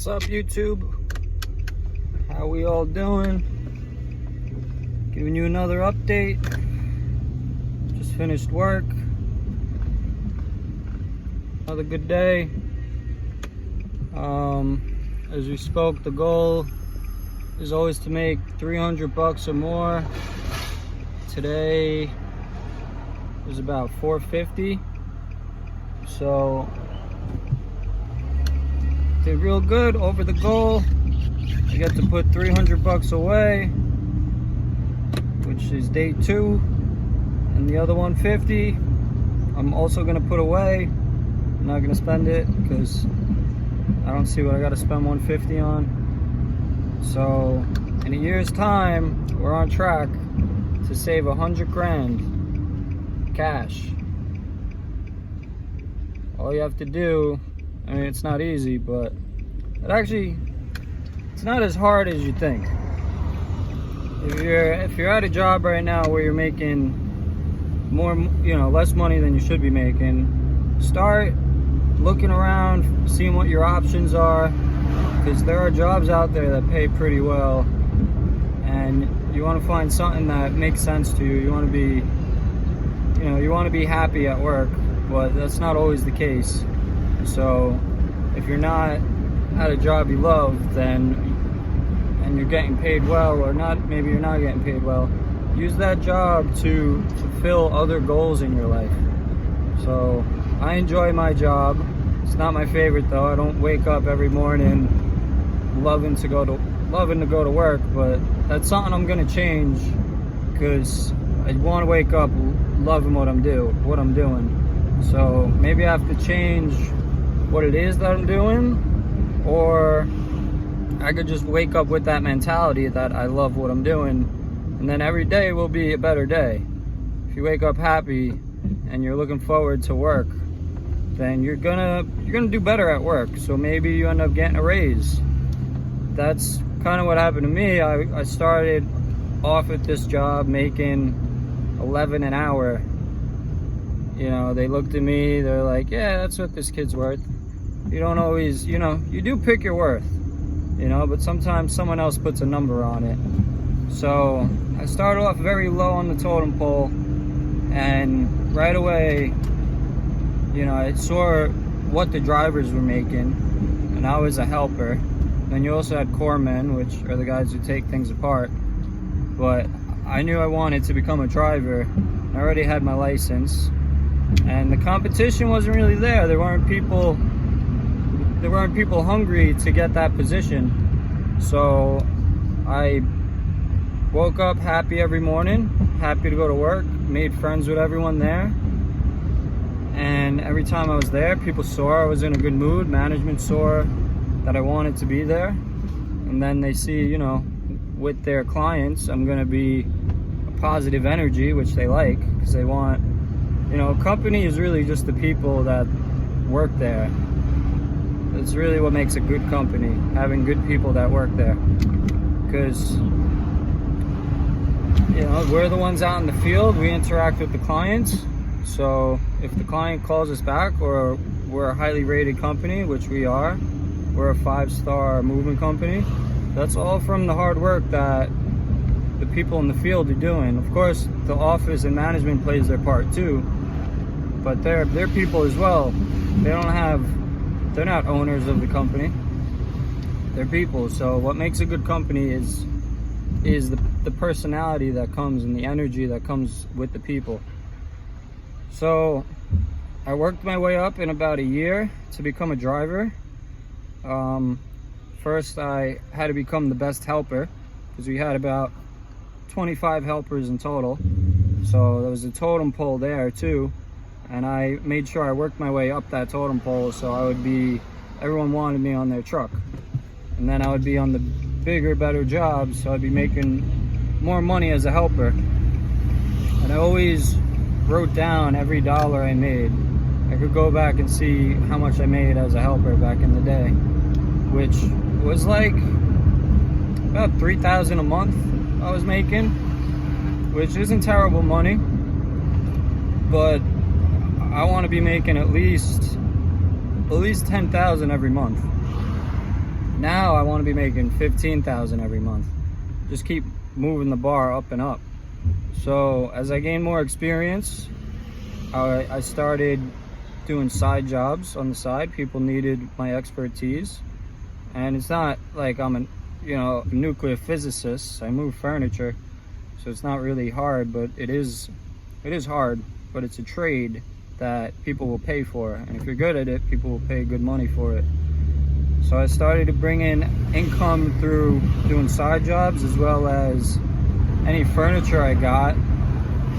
What's up, YouTube? How we all doing? Giving you another update. Just finished work. Another good day. As we spoke, the goal is always to make 300 bucks or more. Today was about 450. So did real good, over the goal. I get to put 300 bucks away, which is day 2, and the other 150 I'm also gonna put away. I'm not gonna spend it because I don't see what I gotta spend 150 on. So in a year's time, we're on track to save 100 grand cash. All you have to do, I mean, it's not easy, but it's not as hard as you think. If you're at a job right now where you're making more, less money than you should be making, start looking around, seeing what your options are, because there are jobs out there that pay pretty well, and you want to find something that makes sense to you. You want to be happy at work, but that's not always the case. So if you're not at a job you love, and you're getting paid well, or not, maybe you're not getting paid well, use that job to fulfill other goals in your life. So I enjoy my job. It's not my favorite though. I don't wake up every morning loving to go to work, but that's something I'm gonna change, because I want to wake up loving what I'm doing. So maybe I have to change what it is that I'm doing, or I could just wake up with that mentality that I love what I'm doing, and then every day will be a better day. If you wake up happy and you're looking forward to work, then you're gonna do better at work. So maybe you end up getting a raise. That's kind of what happened to me. I started off at this job making 11 an hour. They looked at me, they're like, yeah, that's what this kid's worth. You don't always, you do pick your worth, but sometimes someone else puts a number on it. So I started off very low on the totem pole, and right away, I saw what the drivers were making, and I was a helper. Then you also had corpsmen, which are the guys who take things apart. But I knew I wanted to become a driver. I already had my license, and the competition wasn't really there. There weren't people hungry to get that position. So I woke up happy every morning, happy to go to work, made friends with everyone there. And every time I was there, people saw I was in a good mood. Management saw that I wanted to be there. And then they see, with their clients, I'm gonna be a positive energy, which they like, because they want, a company is really just the people that work there. It's really what makes a good company, having good people that work there. Because, we're the ones out in the field, we interact with the clients. So if the client calls us back, or we're a highly rated company, which we are, we're a 5-star moving company, that's all from the hard work that the people in the field are doing. Of course, the office and management plays their part too, but they're people as well. They're not owners of the company, they're people. So what makes a good company is the personality that comes, and the energy that comes with the people. So I worked my way up in about a year to become a driver. First I had to become the best helper, because we had about 25 helpers in total. So there was a totem pole there too, and I made sure I worked my way up that totem pole, so everyone wanted me on their truck. And then I would be on the bigger, better jobs, so I'd be making more money as a helper. And I always wrote down every dollar I made. I could go back and see how much I made as a helper back in the day, which was like about $3,000 a month I was making, which isn't terrible money, but I want to be making at least $10,000 every month. Now I want to be making 15,000 every month. Just keep moving the bar up and up. So as I gained more experience, I started doing side jobs on the side. People needed my expertise, and it's not like I'm a nuclear physicist. I move furniture, so it's not really hard, but it is hard, but it's a trade that people will pay for, and if you're good at it, people will pay good money for it. So I started to bring in income through doing side jobs, as well as any furniture I got.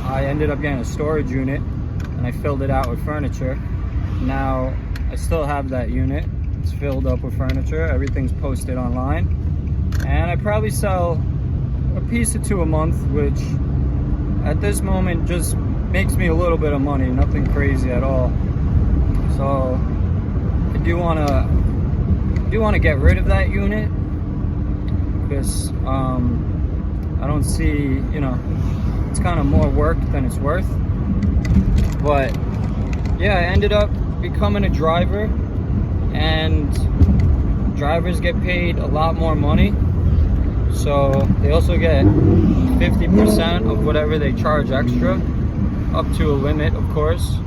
I ended up getting a storage unit, and I filled it out with furniture. Now I still have that unit. It's filled up with furniture. Everything's posted online, and I probably sell a piece or two a month, which at this moment just makes me a little bit of money, nothing crazy at all. So I do want to get rid of that unit, because I don't see, it's kind of more work than it's worth. But yeah, I ended up becoming a driver, and drivers get paid a lot more money. So they also get 50% of whatever they charge extra, up to a limit, of course.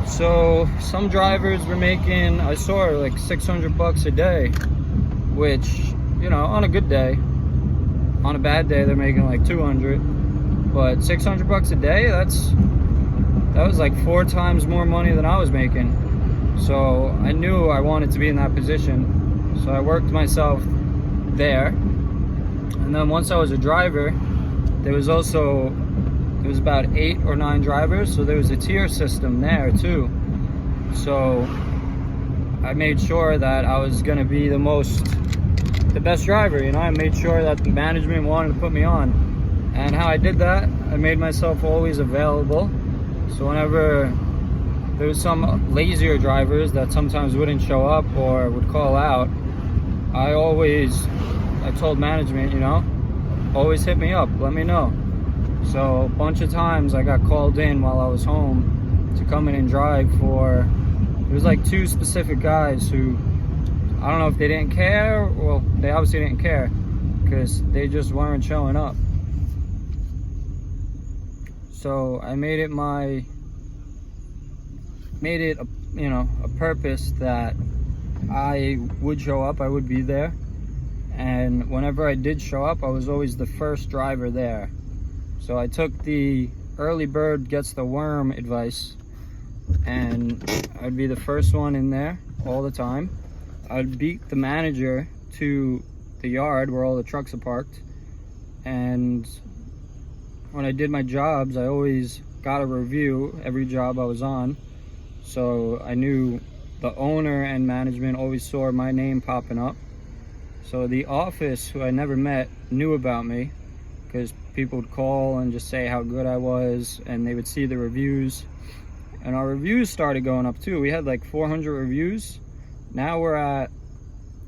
So some drivers were making, I saw like $600 a day, which, on a good day. On a bad day, they're making like 200, but $600 a day, that was like 4 times more money than I was making. So I knew I wanted to be in that position. So I worked myself there. And then once I was a driver, there was about 8 or 9 drivers, so there was a tier system there too. So I made sure that I was gonna be the best driver, I made sure that the management wanted to put me on. And how I did that, I made myself always available. So whenever there was some lazier drivers that sometimes wouldn't show up or would call out, I told management, always hit me up, let me know. So a bunch of times I got called in while I was home to come in and drive for, it was like 2 specific guys who, I don't know if they didn't care. Well, they obviously didn't care, because they just weren't showing up. So I made it a purpose that I would show up, I would be there. And whenever I did show up, I was always the first driver there. So I took the early bird gets the worm advice, and I'd be the first one in there all the time. I'd beat the manager to the yard where all the trucks are parked. And when I did my jobs, I always got a review every job I was on. So I knew the owner and management always saw my name popping up. So the office, who I never met, knew about me, because people would call and just say how good I was, and they would see the reviews. And our reviews started going up too. We had like 400 reviews. Now we're at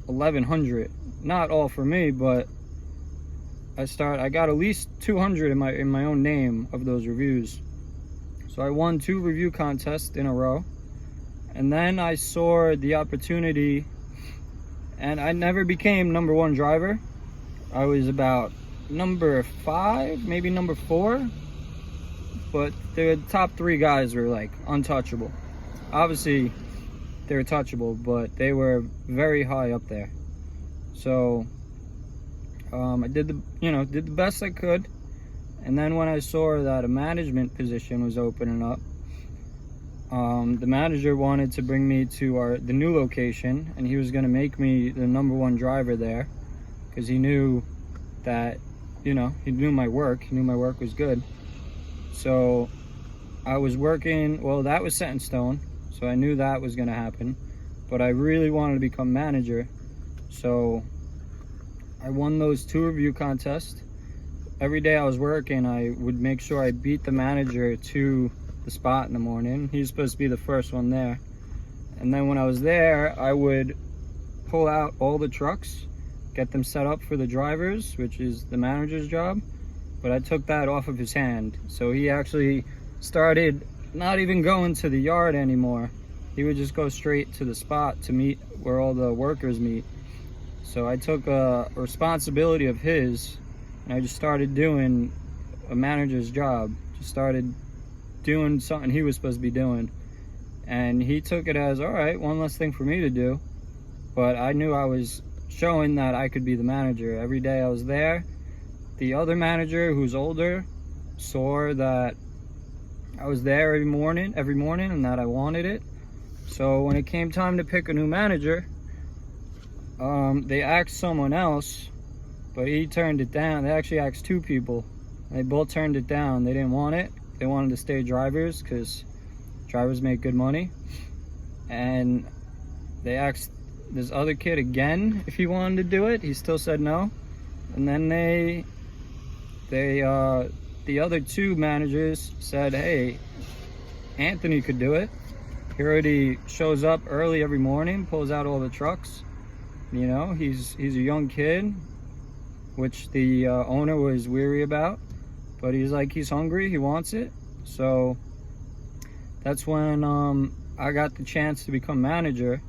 1,100. Not all for me, but I got at least 200 in my own name of those reviews. So I won 2 review contests in a row. And then I saw the opportunity, and I never became #1 driver. I was about number 5, maybe number 4, but the top 3 guys were like untouchable. Obviously they were touchable, but they were very high up there. So I did the best I could. And then when I saw that a management position was opening up, the manager wanted to bring me to the new location, and he was going to make me the #1 driver there, because he knew that, he knew my work. He knew my work was good. So I was working, well, that was set in stone, so I knew that was going to happen. But I really wanted to become manager, so I won those 2 review contests. Every day I was working, I would make sure I beat the manager to the spot in the morning. He's supposed to be the first one there. And then when I was there, I would pull out all the trucks, get them set up for the drivers, which is the manager's job. But I took that off of his hand. So he actually started not even going to the yard anymore. he would just go straight to the spot to meet where all the workers meet. So I took a responsibility of his, and I just started doing a manager's job. Just started doing something he was supposed to be doing. And he took it as, all right, one less thing for me to do. But I knew I was showing that I could be the manager. Every day I was there. The other manager, who's older, saw that I was there every morning and that I wanted it. So when it came time to pick a new manager, they asked someone else, but he turned it down. They actually asked two people. They both turned it down. They didn't want it. They wanted to stay drivers because drivers make good money. And they asked this other kid again if he wanted to do it. He still said no. And then the other two managers said, hey, Anthony could do it. He already shows up early every morning, pulls out all the trucks. You know, he's a young kid, which the owner was weary about. But he's hungry, he wants it. So that's when I got the chance to become manager.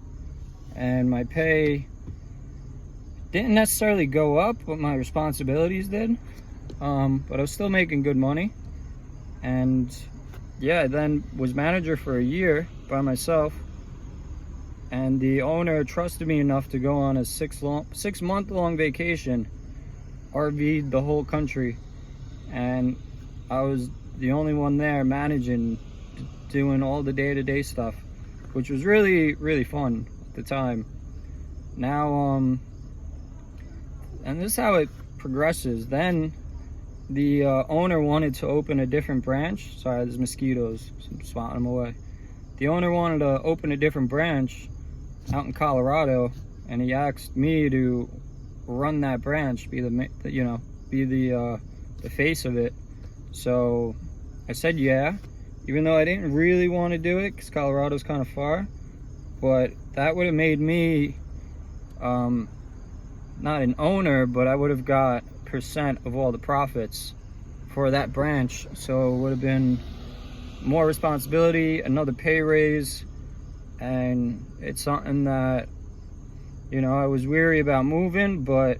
And my pay didn't necessarily go up, but my responsibilities did. But I was still making good money. And yeah, I then was manager for a year by myself. And the owner trusted me enough to go on a 6-month-long vacation, RV'd the whole country. And I was the only one there managing, doing all the day-to-day stuff, which was really, really fun at the time. Now, and this is how it progresses. Then the owner wanted to open a different branch. Sorry, there's mosquitoes, so I'm swatting them away. The owner wanted to open a different branch out in Colorado, and he asked me to run that branch, be the face of it. So I said yeah, even though I didn't really want to do it because Colorado's kind of far. But that would have made me not an owner, but I would have got percent of all the profits for that branch. So it would have been more responsibility, another pay raise, and it's something that, you know, I was weary about moving, but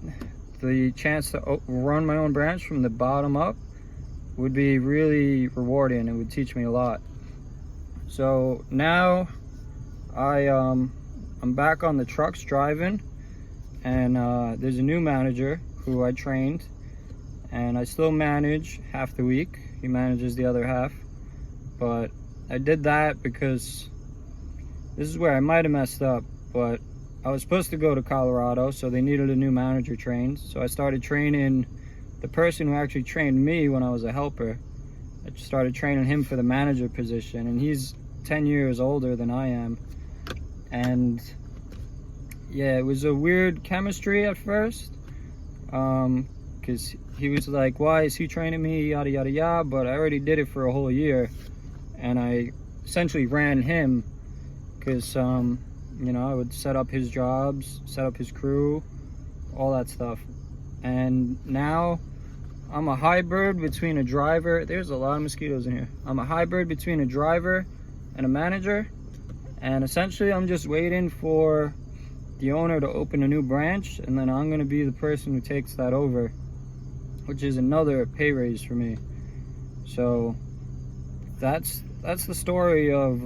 the chance to run my own branch from the bottom up would be really rewarding. It would teach me a lot. So now I'm back on the trucks driving, and there's a new manager who I trained, and I still manage half the week. He manages the other half. But I did that because this is where I might have messed up, but I was supposed to go to Colorado, so they needed a new manager trained. So I started training the person who actually trained me when I was a helper. I just started training him for the manager position, and he's 10 years older than I am. And yeah, it was a weird chemistry at first, because he was like, why is he training me, yada yada yada, but I already did it for a whole year. And I essentially ran him because, you know, I would set up his jobs, set up his crew, all that stuff. And now I'm a hybrid between a driver. There's a lot of mosquitoes in here. I'm a hybrid between a driver and a manager. And essentially I'm just waiting for the owner to open a new branch, and then I'm going to be the person who takes that over, which is another pay raise for me. So that's the story of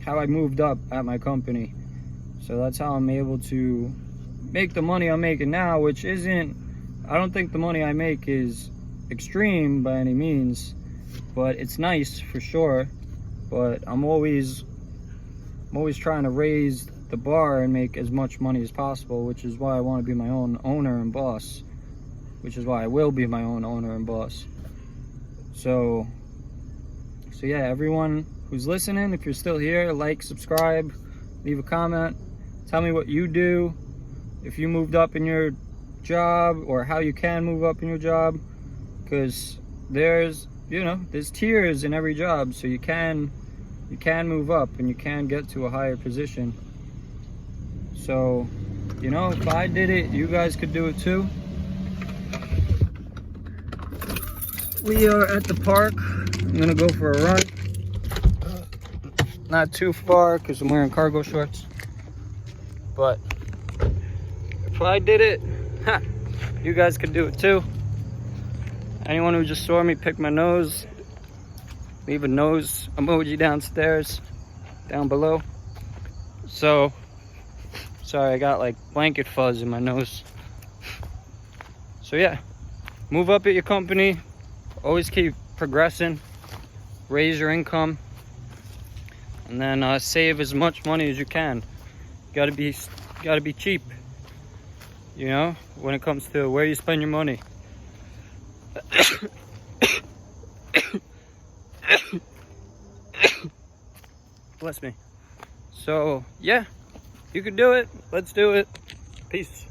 how I moved up at my company. So that's how I'm able to make the money I'm making now, which isn't, I don't think the money I make is extreme by any means, but it's nice for sure. But I'm always trying to raise the bar and make as much money as possible, which is why I want to be my own owner and boss, which is why I will be my own owner and boss. So yeah, everyone who's listening, if you're still here, like, subscribe, leave a comment, tell me what you do, if you moved up in your job, or how you can move up in your job, because there's tiers in every job, so you can move up and you can get to a higher position. So, you know, if I did it, you guys could do it too. We are at the park. I'm gonna go for a run. not too far because I'm wearing cargo shorts. But if I did it, you guys could do it too. Anyone who just saw me pick my nose, leave a nose emoji down below. So, sorry, I got like blanket fuzz in my nose. So yeah, move up at your company. Always keep progressing. Raise your income. And then save as much money as you can. Gotta be cheap. You know, when it comes to where you spend your money. Bless me. So yeah, you can do it. Let's do it. Peace.